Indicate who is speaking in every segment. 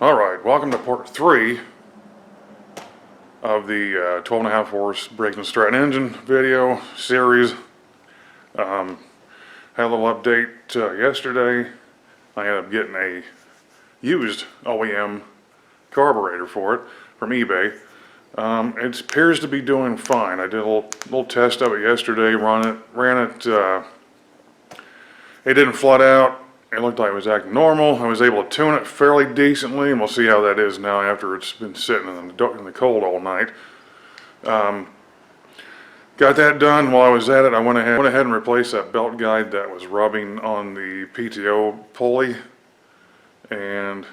Speaker 1: Alright, welcome to part 3 of the 12.5 horse Briggs and Stratton engine video series. Had a little update yesterday. I ended up getting a used OEM carburetor for it from eBay. It appears to be doing fine. I did a little test of it yesterday, ran it, it didn't flood out. It looked like it was acting normal. I was able to tune it fairly decently, and we'll see how that is now after it's been sitting in the cold all night. Got that done. While I was at it, I went ahead and replaced that belt guide that was rubbing on the PTO pulley, and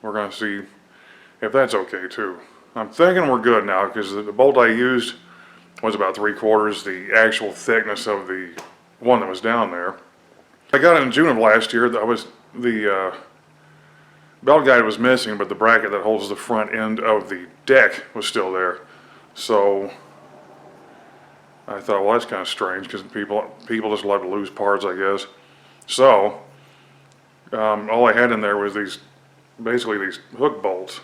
Speaker 1: we're going to see if that's okay too. I'm thinking we're good now because the bolt I used was about 3/4 the actual thickness of the one that was down there. I got it in June of last year. The belt guide was missing, but the bracket that holds the front end of the deck was still there. So I thought, well, that's kind of strange because people just love to lose parts, I guess. So all I had in there was basically these hook bolts,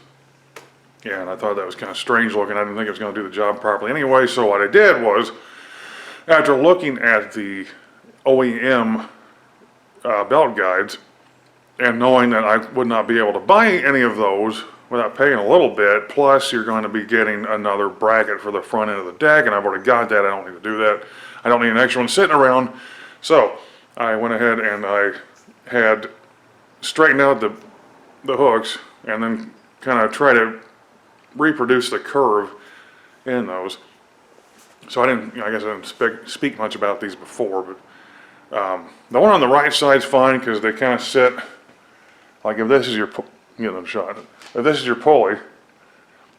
Speaker 1: and I thought that was kind of strange looking. I didn't think it was going to do the job properly anyway. So what I did was, after looking at the OEM belt guides and knowing that I would not be able to buy any of those without paying a little bit, plus you're going to be getting another bracket for the front end of the deck, and I've already got that. I don't need to do that. I don't need an extra one sitting around. So I went ahead and I had straightened out the hooks and then kind of try to reproduce the curve in those. So I guess I didn't speak much about these before, but the one on the right side's fine because they kind of sit like if this is your, get them shot. If this is your pulley,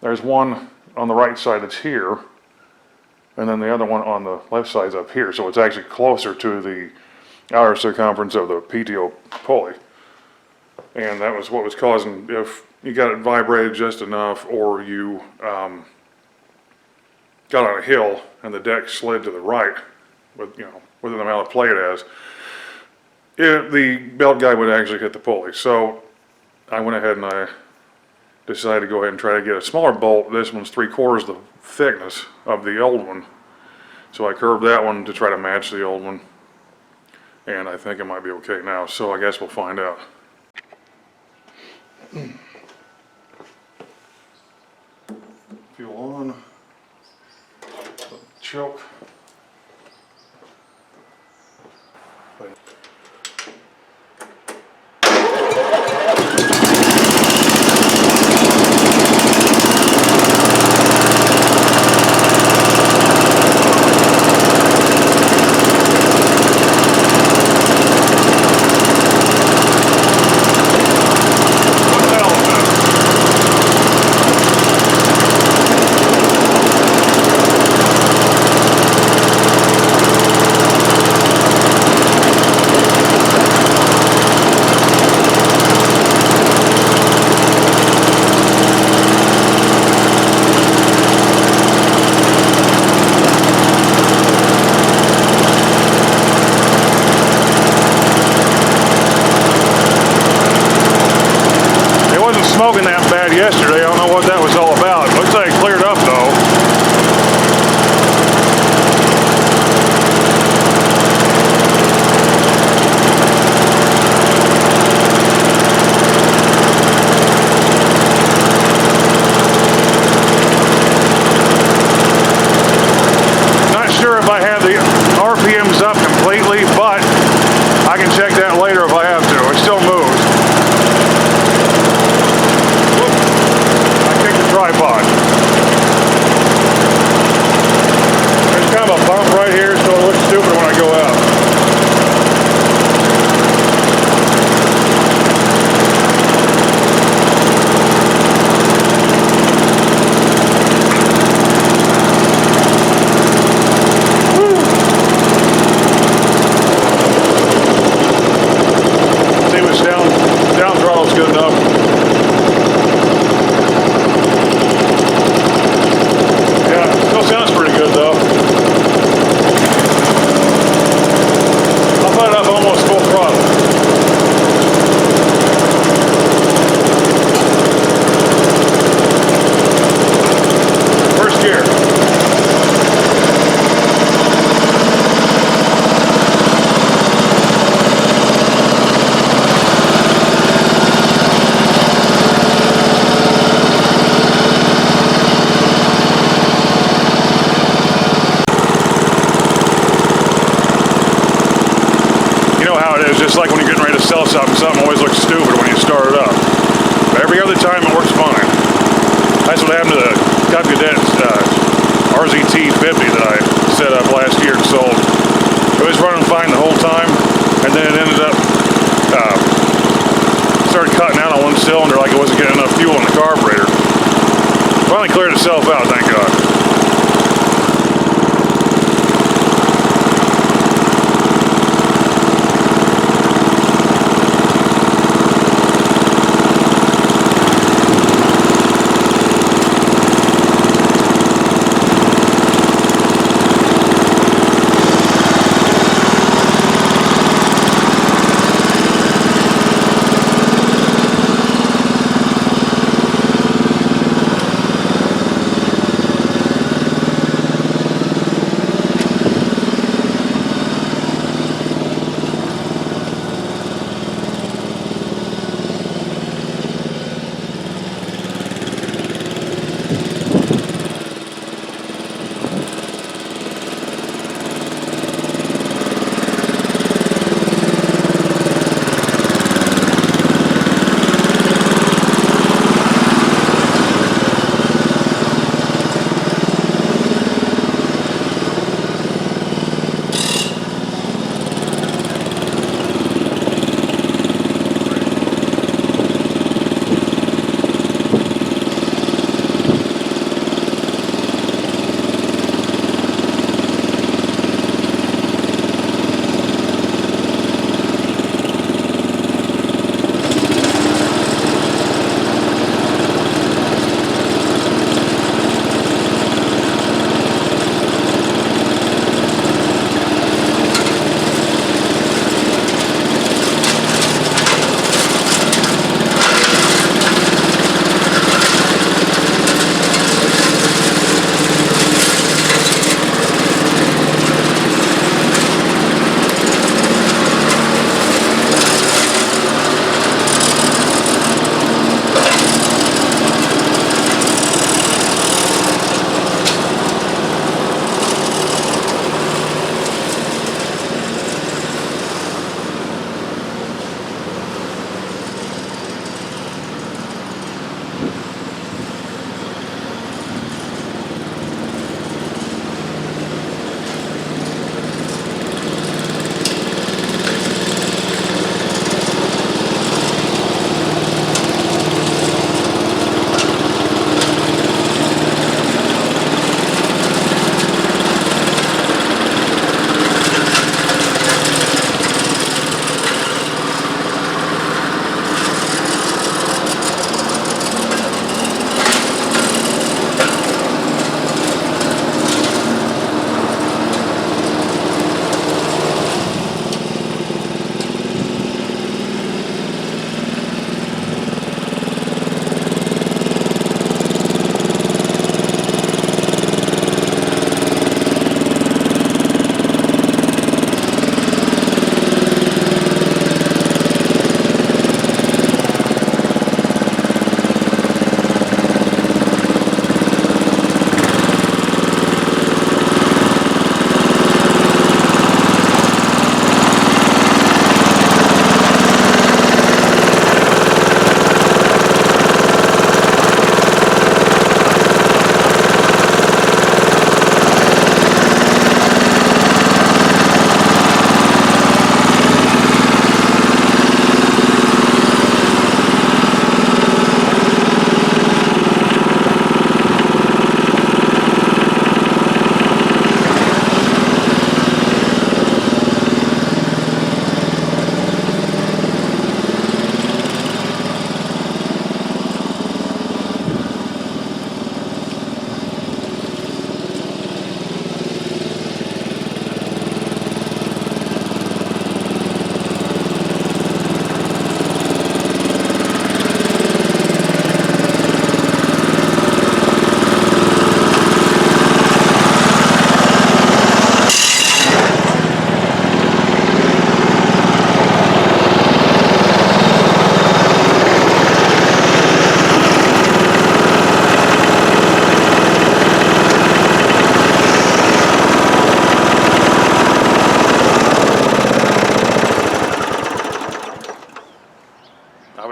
Speaker 1: there's one on the right side that's here, and then the other one on the left side's up here. So it's actually closer to the outer circumference of the PTO pulley. And that was what was causing, if you got it vibrated just enough, or you got on a hill and the deck slid to the right with the amount of play it has, the belt guide would actually hit the pulley. So I went ahead and I decided to go ahead and try to get a smaller bolt. This one's 3/4 the thickness of the old one. So I curved that one to try to match the old one. And I think it might be okay now. So I guess we'll find out. Fuel on. Choke. Smoking that bad yesterday. I don't know what that was all about. Looks like it cleared up though. Not sure if I have the RPMs up completely, but I can check that later if I have to. It still moves. how it is, just like when you're getting ready to sell something, something always looks stupid when you start it up. But every other time it works fine. That's what happened to the Cub Cadet RZT 50 that I set up last year and sold. It was running fine the whole time, and then it ended up, started cutting out on one cylinder like it wasn't getting enough fuel in the carburetor. Finally cleared itself out, thank God.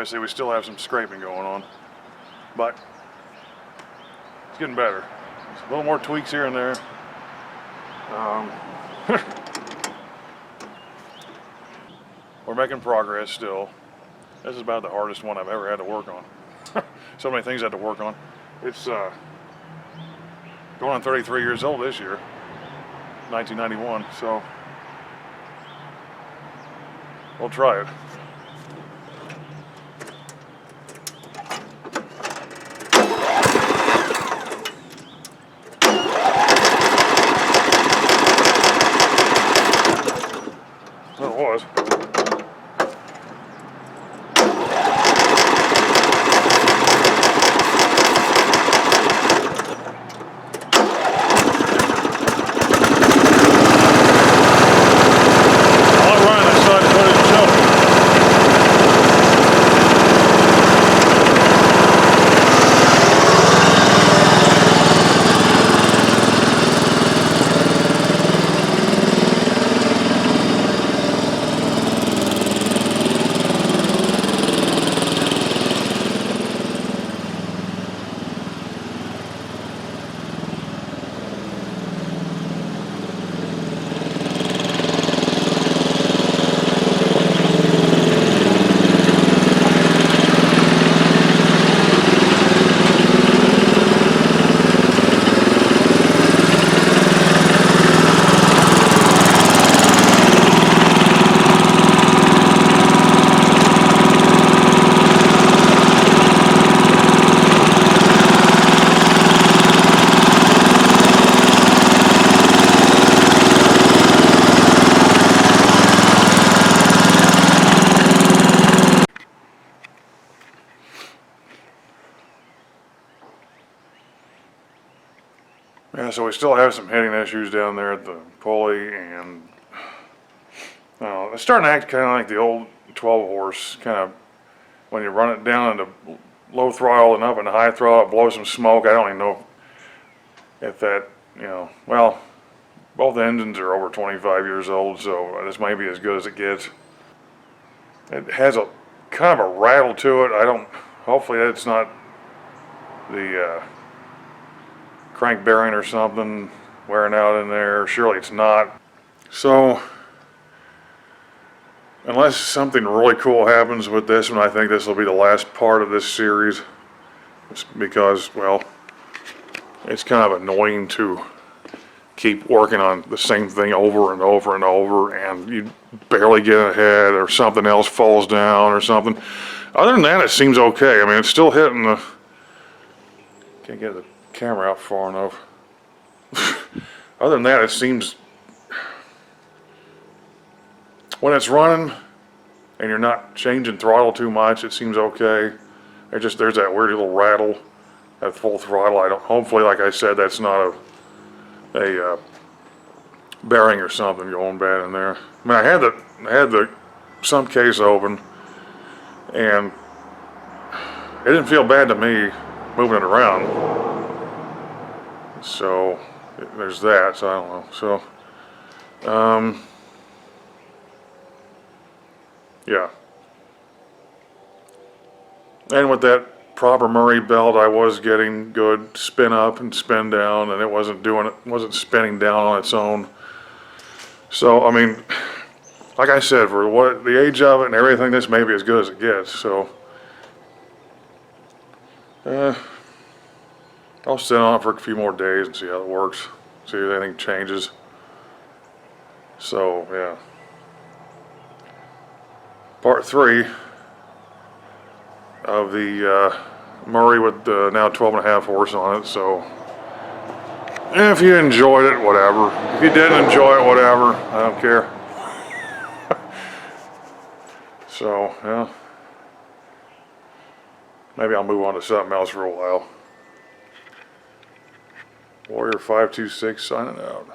Speaker 1: obviously we still have some scraping going on, but it's getting better. Just a little more tweaks here and there. We're making progress still. This is about the hardest one I've ever had to work on. So many things I had to work on. It's going on 33 years old this year, 1991, so we'll try it. Well, it was. Yeah, so we still have some heading issues down there at the pulley, and it's starting to act kind of like the old 12 horse, kind of when you run it down into low throttle and up into high throttle, it blows some smoke. I don't even know if that, well, both engines are over 25 years old, so this might be as good as it gets. It has a kind of a rattle to it. Hopefully that's not the crank bearing or something wearing out in there. Surely it's not. So unless something really cool happens with this one, I think this will be the last part of this series. It's because, well, it's kind of annoying to keep working on the same thing over and over and over, and you barely get ahead, or something else falls down or something. Other than that, it seems okay. I mean, it's still hitting the, can't get the camera out far enough. Other than that, it seems, when it's running and you're not changing throttle too much, it seems okay. There's that weird little rattle at full throttle. Hopefully, like I said, that's not a bearing or something going bad in there. I mean, I had the sump case open, and it didn't feel bad to me moving it around. So there's that. So I don't know. So yeah. And with that proper Murray belt, I was getting good spin up and spin down, and it wasn't spinning down on its own. So I mean, like I said, for what the age of it and everything, this may be as good as it gets. So I'll sit on it for a few more days and see how it works, see if anything changes. So yeah, part 3 of the Murray with the now 12.5 horse on it. So if you enjoyed it, whatever. If you didn't enjoy it, whatever. I don't care. So yeah, maybe I'll move on to something else for a while. Warrior 526 signing out.